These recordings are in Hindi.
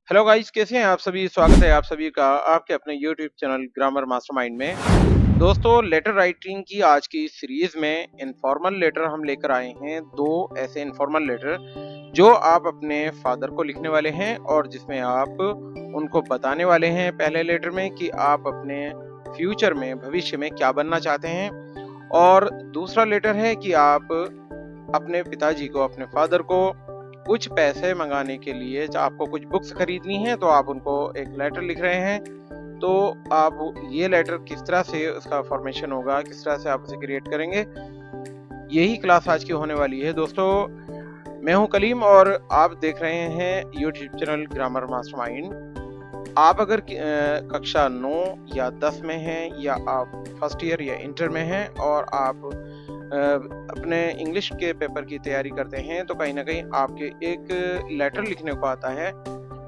हेलो गाइस, कैसे हैं आप सभी। स्वागत है आप सभी का आपके अपने यूट्यूब चैनल ग्रामर मास्टरमाइंड में। दोस्तों, लेटर राइटिंग की आज की सीरीज में इनफॉर्मल लेटर हम लेकर आए हैं। दो ऐसे इनफॉर्मल लेटर जो आप अपने फादर को लिखने वाले हैं और जिसमें आप उनको बताने वाले हैं पहले लेटर में कि आप अपने फ्यूचर में, भविष्य में क्या बनना चाहते हैं। और दूसरा लेटर है कि आप अपने पिताजी को, अपने फादर को कुछ पैसे मंगाने के लिए, आपको कुछ बुक्स खरीदनी है तो आप उनको एक लेटर लिख रहे हैं। तो आप ये लेटर किस तरह से उसका फॉर्मेशन होगा, किस तरह से आप उसे क्रिएट करेंगे, यही क्लास आज की होने वाली है। दोस्तों, मैं हूं कलीम और आप देख रहे हैं यूट्यूब चैनल ग्रामर मास्टरमाइंड। आप अगर कक्षा 9 या 10 में हैं, या आप फर्स्ट ईयर या इंटर में हैं और आप अपने इंग्लिश के पेपर की तैयारी करते हैं, तो कहीं ना कहीं आपके एक लेटर लिखने को आता है।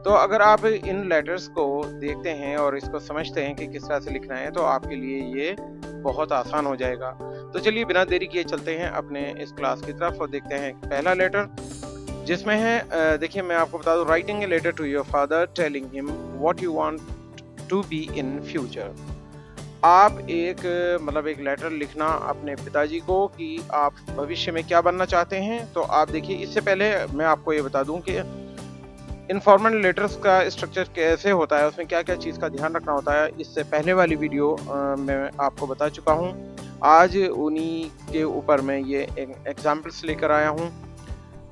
तो अगर आप इन लेटर्स को देखते हैं और इसको समझते हैं कि किस तरह से लिखना है, तो आपके लिए ये बहुत आसान हो जाएगा। तो चलिए बिना देरी किए चलते हैं अपने इस क्लास की तरफ और देखते हैं पहला लेटर, जिसमें है देखिए, मैं आपको बता दूं, writing a letter to your father telling him what you want to be in future. आप एक लेटर लिखना अपने पिताजी को कि आप भविष्य में क्या बनना चाहते हैं। तो आप देखिए, इससे पहले मैं आपको ये बता दूं कि इनफॉर्मल लेटर्स का स्ट्रक्चर कैसे होता है, उसमें क्या क्या चीज़ का ध्यान रखना होता है, इससे पहले वाली वीडियो मैं आपको बता चुका हूँ। आज उन्हीं के ऊपर मैं ये एग्जाम्पल्स लेकर आया हूँ।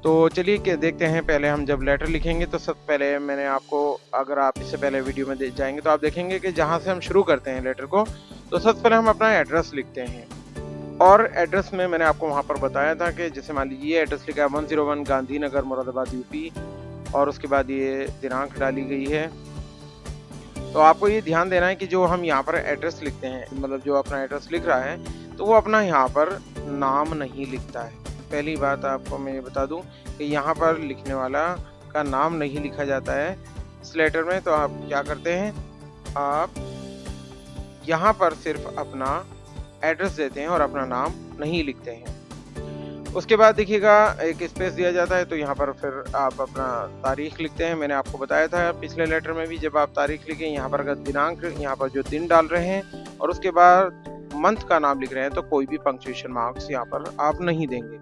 तो चलिए के देखते हैं। पहले हम जब लेटर लिखेंगे तो सबसे पहले मैंने आपको, अगर आप इससे पहले वीडियो में जाएंगे तो आप देखेंगे कि जहाँ से हम शुरू करते हैं लेटर को, तो सबसे पहले हम अपना एड्रेस लिखते हैं। और एड्रेस में मैंने आपको वहाँ पर बताया था कि जैसे मान लीजिए ये एड्रेस लिखा है 101 गांधीनगर मुरादाबाद यूपी, और उसके बाद ये दिनांक डाली गई है। तो आपको ये ध्यान देना है कि जो हम यहाँ पर एड्रेस लिखते हैं, मतलब जो अपना एड्रेस लिख रहा है, तो वो अपना यहाँ पर नाम नहीं लिखता है। पहली बात आपको मैं ये बता दूं कि यहाँ पर लिखने वाला का नाम नहीं लिखा जाता है इस लेटर में। तो आप क्या करते हैं, आप यहाँ पर सिर्फ अपना एड्रेस देते हैं और अपना नाम नहीं लिखते हैं। उसके बाद देखिएगा एक स्पेस दिया जाता है, तो यहाँ पर फिर आप अपना तारीख लिखते हैं। मैंने आपको बताया था पिछले लेटर में भी, जब आप तारीख लिखें, यहाँ पर अगर दिनांक, यहाँ पर जो दिन डाल रहे हैं और उसके बाद मंथ का नाम लिख रहे हैं, तो कोई भी पंक्चुएशन मार्क्स यहाँ पर आप नहीं देंगे।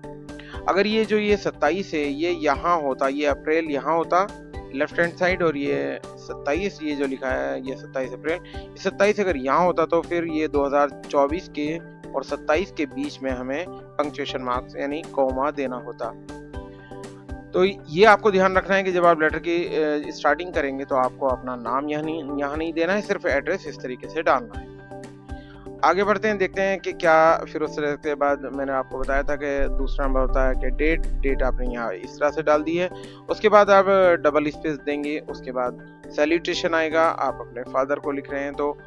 अगर ये जो ये 27 है, ये यहाँ होता, ये अप्रैल यहाँ होता लेफ्ट हैंड साइड, और ये 27 ये जो लिखा है ये 27 अप्रैल, ये 27 अगर यहाँ होता तो फिर ये 2024 के और 27 के बीच में हमें पंक्चुएशन मार्क्स यानी कॉमा देना होता। तो ये आपको ध्यान रखना है कि जब आप लेटर की स्टार्टिंग करेंगे तो आपको अपना नाम यहाँ नहीं देना है, सिर्फ एड्रेस इस तरीके से डालना है। आगे बढ़ते हैं, देखते हैं कि क्या फिर उसके बाद मैंने आपको बताया था कि दूसरा नंबर होता है कि डेट आपने यहाँ इस तरह से डाल दी है। उसके बाद आप डबल स्पेस देंगे, उसके बाद सैल्यूटेशन आएगा। आप अपने फादर को लिख रहे हैं तो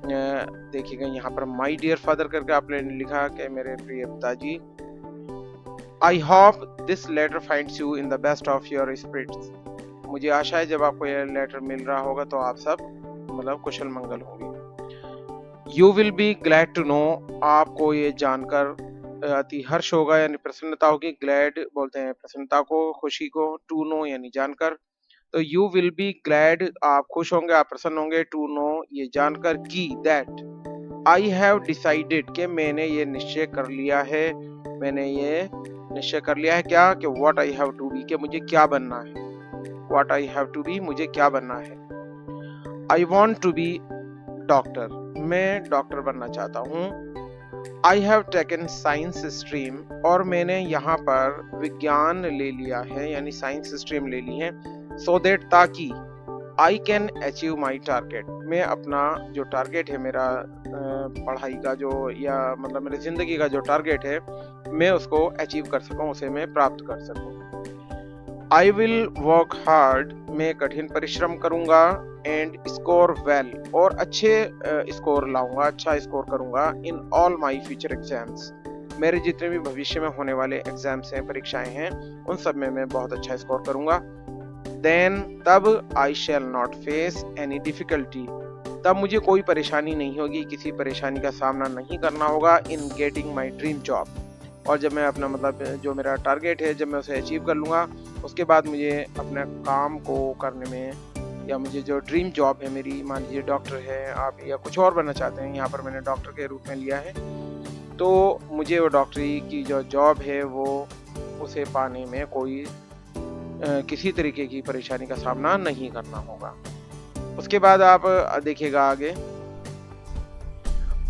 देखिएगा यहाँ पर माय डियर फादर करके आपने लिखा कि मेरे प्रिय पिताजी, I hope this letter finds you in the best of your spirits. मुझे आशा है जब आपको यह लेटर मिल रहा होगा तो आप सब कुशल मंगल होंगे। You will be glad to know, आपको ये जानकर अति हर्ष होगा यानी प्रसन्नता होगी। ग्लैड बोलते हैं प्रसन्नता को, खुशी को। टू नो यानी जानकर। तो यू विल बी ग्लैड, आप खुश होंगे, आप प्रसन्न होंगे। टू नो ये जानकर कि दैट आई हैव डिसाइडेड, कि मैंने ये निश्चय कर लिया है। मैंने ये निश्चय कर लिया है क्या, कि what I have to be, कि मुझे क्या बनना है। What I have to be, मुझे क्या बनना है। I want to be doctor, मैं डॉक्टर बनना चाहता हूँ। I have taken science stream, और मैंने यहाँ पर विज्ञान ले लिया है यानी साइंस स्ट्रीम ले ली है। सो दैट, ताकि I can achieve my target, मैं अपना जो टारगेट है मेरा पढ़ाई का जो, या मेरी जिंदगी का जो टारगेट है, मैं उसको अचीव कर सकूं, उसे मैं प्राप्त कर सकूं। आई विल वर्क हार्ड, मैं कठिन परिश्रम करूंगा। एंड स्कोर वेल, और अच्छे स्कोर लाऊंगा, अच्छा स्कोर करूंगा। In all my future exams, मेरे जितने भी भविष्य में होने वाले एग्जाम्स हैं, परीक्षाएं हैं, उन सब में मैं बहुत अच्छा स्कोर करूंगा। देन, तब I shall not face any difficulty, तब मुझे कोई परेशानी नहीं होगी, किसी परेशानी का सामना नहीं करना होगा। In getting my dream job, और जब मैं अपना जो मेरा टारगेट है, जब मैं उसे अचीव कर लूँगा, उसके बाद मुझे अपने काम को करने में या मुझे जो ड्रीम जॉब है मेरी, मान लीजिए डॉक्टर है आप या कुछ और बनना चाहते हैं, यहाँ पर मैंने डॉक्टर के रूप में लिया है, तो मुझे वो डॉक्टरी की जो जॉब है वो उसे पाने में कोई किसी तरीके की परेशानी का सामना नहीं करना होगा। उसके बाद आप देखिएगा आगे,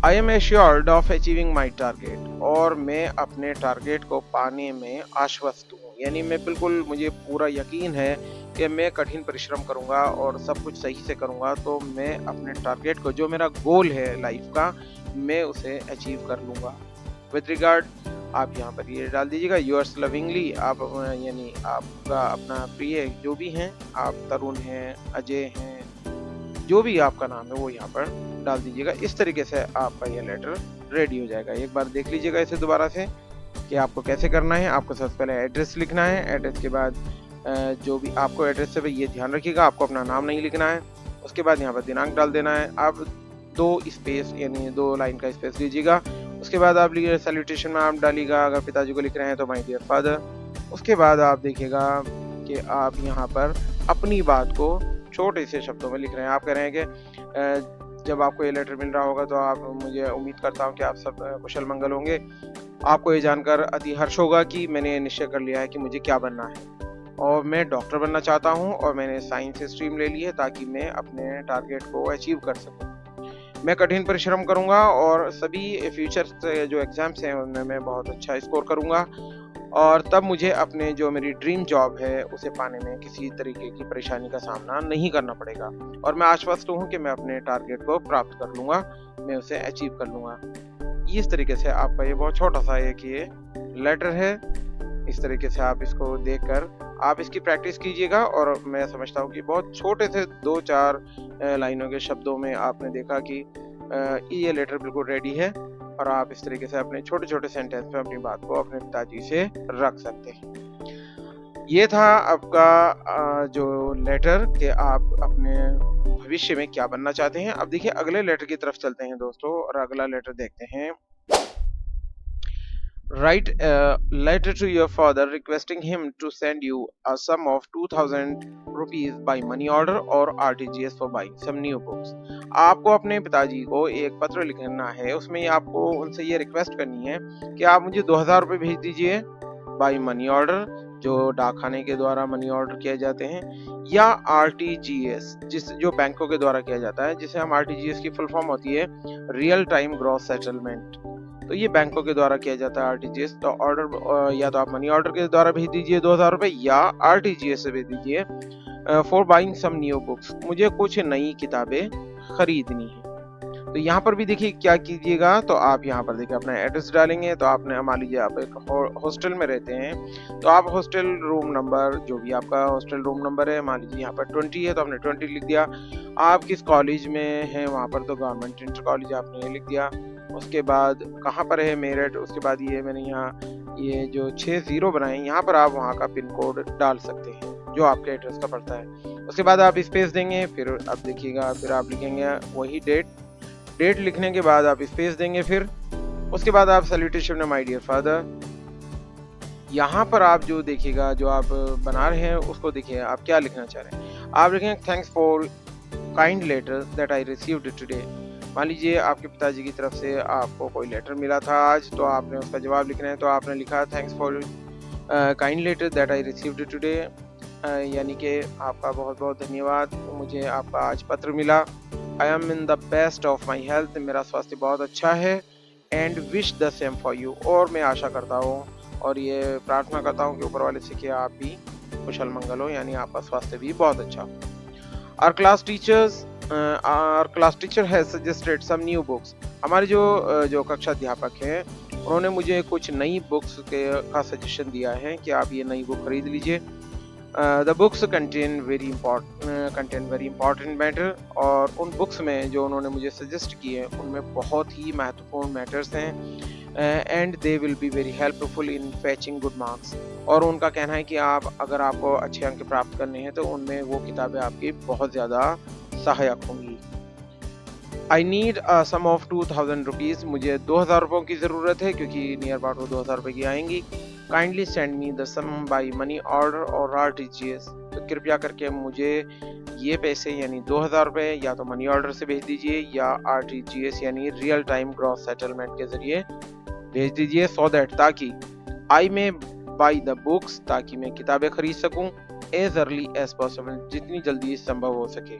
I am assured of achieving my target, और मैं अपने टारगेट को पाने में आश्वस्त हूँ, यानी मैं बिल्कुल, मुझे पूरा यकीन है कि मैं कठिन परिश्रम करूंगा और सब कुछ सही से करूंगा तो मैं अपने टारगेट को, जो मेरा गोल है लाइफ का, मैं उसे अचीव कर लूंगा। विद रिगार्ड आप यहाँ पर ये डाल दीजिएगा, योर्स लविंगली, आप यानी आपका अपना प्रिय जो भी हैं, आप तरुण हैं, अजय हैं, जो भी आपका नाम है वो यहाँ पर डाल दीजिएगा। इस तरीके से आपका ये लेटर रेडी हो जाएगा। एक बार देख लीजिएगा इसे दोबारा से कि आपको कैसे करना है। आपको सबसे पहले एड्रेस लिखना है, एड्रेस के बाद जो भी आपको एड्रेस है ये ध्यान रखिएगा, आपको अपना नाम नहीं लिखना है। उसके बाद यहाँ पर दिनांक डाल देना है। आप 2 स्पेस यानी 2 लाइन का स्पेस लीजिएगा। उसके बाद आप सैल्यूटेशन में आप डालिएगा, अगर पिताजी को लिख रहे हैं तो माय डियर फादर। उसके बाद आप देखिएगा कि आप यहाँ पर अपनी बात को छोटे से शब्दों में लिख रहे हैं। आप कह रहे हैं कि जब आपको ये लेटर मिल रहा होगा तो आप, मुझे उम्मीद करता हूँ कि आप सब कुशल मंगल होंगे। आपको ये जानकर अति हर्ष होगा कि मैंने निश्चय कर लिया है कि मुझे क्या बनना है, और मैं डॉक्टर बनना चाहता हूँ, और मैंने साइंस स्ट्रीम ले ली है ताकि मैं अपने टारगेट को अचीव कर सकूँ। मैं कठिन परिश्रम करूंगा और सभी फ्यूचर जो एग्जाम्स हैं उनमें मैं बहुत अच्छा स्कोर करूंगा, और तब मुझे अपने जो मेरी ड्रीम जॉब है उसे पाने में किसी तरीके की परेशानी का सामना नहीं करना पड़ेगा, और मैं आश्वस्त हूँ कि मैं अपने टारगेट को प्राप्त कर लूँगा, मैं उसे अचीव कर लूँगा। इस तरीके से आपका ये बहुत छोटा सा एक ये लेटर है। इस तरीके से आप इसको देखकर आप इसकी प्रैक्टिस कीजिएगा, और मैं समझता हूँ कि बहुत छोटे से 2-4 लाइनों के शब्दों में आपने देखा कि ये लेटर बिल्कुल रेडी है, और आप इस तरीके से अपने छोटे छोटे सेंटेंस में अपनी बात को अपने पिताजी से रख सकते हैं। ये था आपका जो लेटर कि आप अपने भविष्य में क्या बनना चाहते हैं। अब देखिए अगले लेटर की तरफ चलते हैं दोस्तों, और अगला लेटर देखते हैं। Write a letter to your father requesting him to send you a sum of 2000 rupees by money order or RTGS for buying some new books। आपको अपने पिताजी को एक पत्र लिखना है, उसमें आपको उनसे ये रिक्वेस्ट करनी है कि आप मुझे 2000 रुपये भेज दीजिए बाई मनी ऑर्डर, जो डाकखाने के द्वारा मनी ऑर्डर किए जाते हैं, या RTGS जो बैंकों के द्वारा किया जाता है, जिसे हम RTGS की फुल फॉर्म होती है रियल टाइम ग्रॉस सेटलमेंट। तो ये बैंकों के द्वारा किया जाता है आरटीजीएस। तो ऑर्डर या तो आप मनी ऑर्डर के द्वारा भेज दीजिए 2000 रुपये, या आरटीजीएस से भेज दीजिए for buying some new books, मुझे कुछ नई किताबें खरीदनी है। तो यहाँ पर भी देखिए क्या कीजिएगा, तो आप यहाँ पर देखिए अपना एड्रेस डालेंगे। तो आपने, मान लीजिए आप एक हॉस्टल में रहते हैं, तो आप हॉस्टल रूम नंबर, जो भी आपका हॉस्टल रूम नंबर है, मान लीजिए यहाँ पर 20 है तो आपने 20 लिख दिया। आप किस कॉलेज में हैं वहाँ पर, तो गवर्नमेंट इंटर कॉलेज आपने ये लिख दिया। उसके बाद कहाँ पर है, मेरठ। उसके बाद ये मैंने यहाँ ये जो 6 0 बनाए, यहाँ पर आप वहाँ का पिन कोड डाल सकते हैं जो आपके एड्रेस का पड़ता है। उसके बाद आप स्पेस देंगे, फिर अब देखिएगा, फिर आप लिखेंगे वही डेट लिखने के बाद आप स्पेस देंगे। फिर उसके बाद आप सैल्यूटेशन में माय डियर फादर, यहाँ पर आप जो देखिएगा, जो आप बना रहे हैं उसको देखिए आप क्या लिखना चाह रहे हैं। आप लिखेंगे thanks for kind letter that I received today. मान लीजिए आपके पिताजी की तरफ से आपको कोई लेटर मिला था आज, तो आपने उसका जवाब लिखना है। तो आपने लिखा thanks for kind letter that I received today, यानी कि आपका बहुत बहुत धन्यवाद, मुझे आपका आज पत्र मिला। I am in the best of my health, मेरा स्वास्थ्य बहुत अच्छा है। And wish the same for you, और मैं आशा करता हूँ और ये प्रार्थना करता हूँ कि ऊपर वाले से कि आप भी कुशल मंगल हो, यानी आपका स्वास्थ्य भी बहुत अच्छा हो। Our class teacher has suggested some new books। हमारे जो कक्षा अध्यापक हैं उन्होंने मुझे कुछ नई बुक्स का सजेशन दिया है कि आप ये नई बुक खरीद लीजिए। The books contain very important matter, और उन बुक्स में जो उन्होंने मुझे सजेस्ट किए हैं उनमें बहुत ही महत्वपूर्ण मैटर्स हैं। And they will be very helpful in फैचिंग good marks, और उनका कहना है कि अगर आपको अच्छे अंक प्राप्त करने हैं तो उनमें वो किताबें आपकी बहुत ज़्यादा सहायक होंगी। I need some of 2000 rupees, मुझे 2000 रुपयों की ज़रूरत है क्योंकि नियर अबाउट वो 2000 रुपये की आएंगी। Kindly send me the sum by money order और RTGS, तो कृपया करके मुझे ये पैसे यानी 2000 रुपये या तो मनी ऑर्डर से भेज दीजिए या RTGS यानी रियल टाइम ग्रॉस सेटलमेंट के जरिए भेज दीजिए, सो दैट ताकि आई में बाई द बुक्स, ताकि मैं किताबें खरीद सकूं एज अर्ली एज पॉसिबल, जितनी जल्दी संभव हो सके।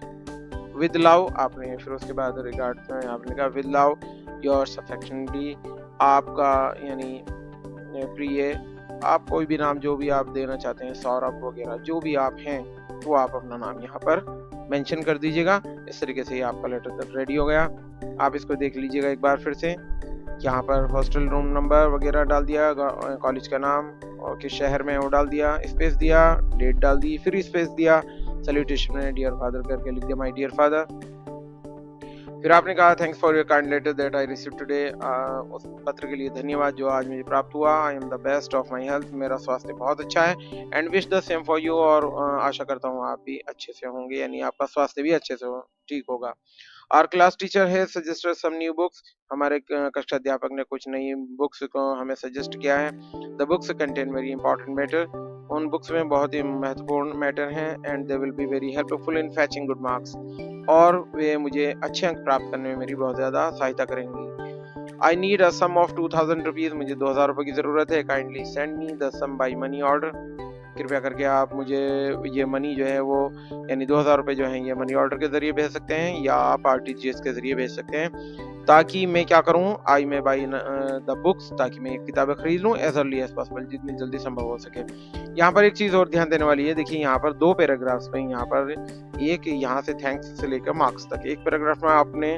विद लव आपने फिर उसके बाद रिगार्ड में आपने कहा विद लव योर्स अफेक्शनली, आपका यानी प्रिय, आप कोई भी नाम जो भी आप देना चाहते हैं, सौरभ वगैरह जो भी आप हैं वो आप अपना नाम यहाँ पर मेंशन कर दीजिएगा। इस तरीके से आपका लेटर रेडी हो गया। आप इसको देख लीजिएगा एक बार फिर से। यहाँ पर हॉस्टल रूम नंबर वगैरह डाल दिया, कॉलेज का नाम और किस शहर में वो डाल दिया, स्पेस दिया, डेट डाल दी, फिर स्पेस दिया, सैल्यूटेशन में डियर फादर करके लिख दिया माय डियर फादर। फिर आपने कहा thanks for your kind letter that I receive today, उस पत्र के लिए धन्यवाद जो आज मुझे प्राप्त हुआ। I am the best of my health, मेरा स्वास्थ्य बहुत अच्छा है। And wish the same for you, और आशा करता हूँ आप भी अच्छे से होंगे, यानी आपका स्वास्थ्य भी अच्छे से ठीक होगा। आवर क्लास टीचर है सजेस्टेड सम न्यू बुक्स, हमारे कक्षा अध्यापक ने कुछ नई बुक्स को हमें सजेस्ट किया है। The books contain very important matter, उन बुक्स में बहुत ही महत्वपूर्ण मैटर हैं। And they will be very helpful in फैचिंग good marks, और वे मुझे अच्छे अंक प्राप्त करने में मेरी बहुत ज़्यादा सहायता करेंगी। I need a sum of 2000 rupees, मुझे 2000 रुपये की ज़रूरत है। Kindly send me the sum by money order, कृपया करके आप मुझे ये मनी जो है वो यानी 2000 रुपये जो है ये मनी ऑर्डर के ज़रिए भेज सकते हैं या आप RTGS के ज़रिए भेज सकते हैं, ताकि मैं क्या करूं, आई में बाई द बुक्स, ताकि मैं किताबें खरीद लूं एज अर्ली एज पॉसिबल, जितनी जल्दी संभव हो सके। यहाँ पर एक चीज़ और ध्यान देने वाली है, देखिए यहाँ पर 2 पैराग्राफ्स में, यहाँ पर एक यहाँ से थैंक्स से लेकर मार्क्स तक, एक पैराग्राफ में आपने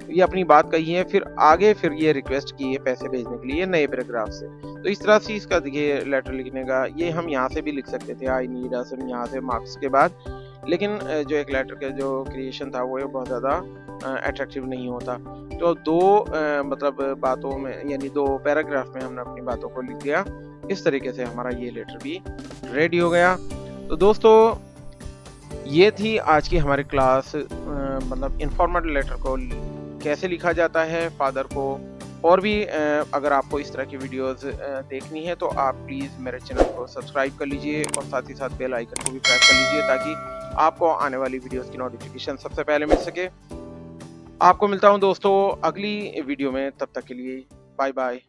ये अपनी बात कही है, फिर आगे फिर ये रिक्वेस्ट की है पैसे भेजने के लिए नए पैराग्राफ से। तो इस तरह से इसका देखिए लेटर लिखने का ये हम यहाँ से भी लिख सकते थे, आई नीड असम यहाँ से मार्क्स के बाद, लेकिन जो एक लेटर का जो क्रिएशन था वो बहुत ज़्यादा अट्रैक्टिव नहीं होता। तो 2 मतलब बातों में यानी 2 पैराग्राफ में हमने अपनी बातों को लिख दिया। इस तरीके से हमारा ये लेटर भी रेडी हो गया। तो दोस्तों ये थी आज की हमारी क्लास, मतलब इनफॉर्मल लेटर को कैसे लिखा जाता है फादर को। और भी अगर आपको इस तरह की वीडियोस देखनी है तो आप प्लीज़ मेरे चैनल को सब्सक्राइब कर लीजिए और साथ ही साथ बेल आइकन को भी प्रेस कर लीजिए, ताकि आपको आने वाली वीडियोस की नोटिफिकेशन सबसे पहले मिल सके। आपको मिलता हूं दोस्तों अगली वीडियो में, तब तक के लिए बाय बाय।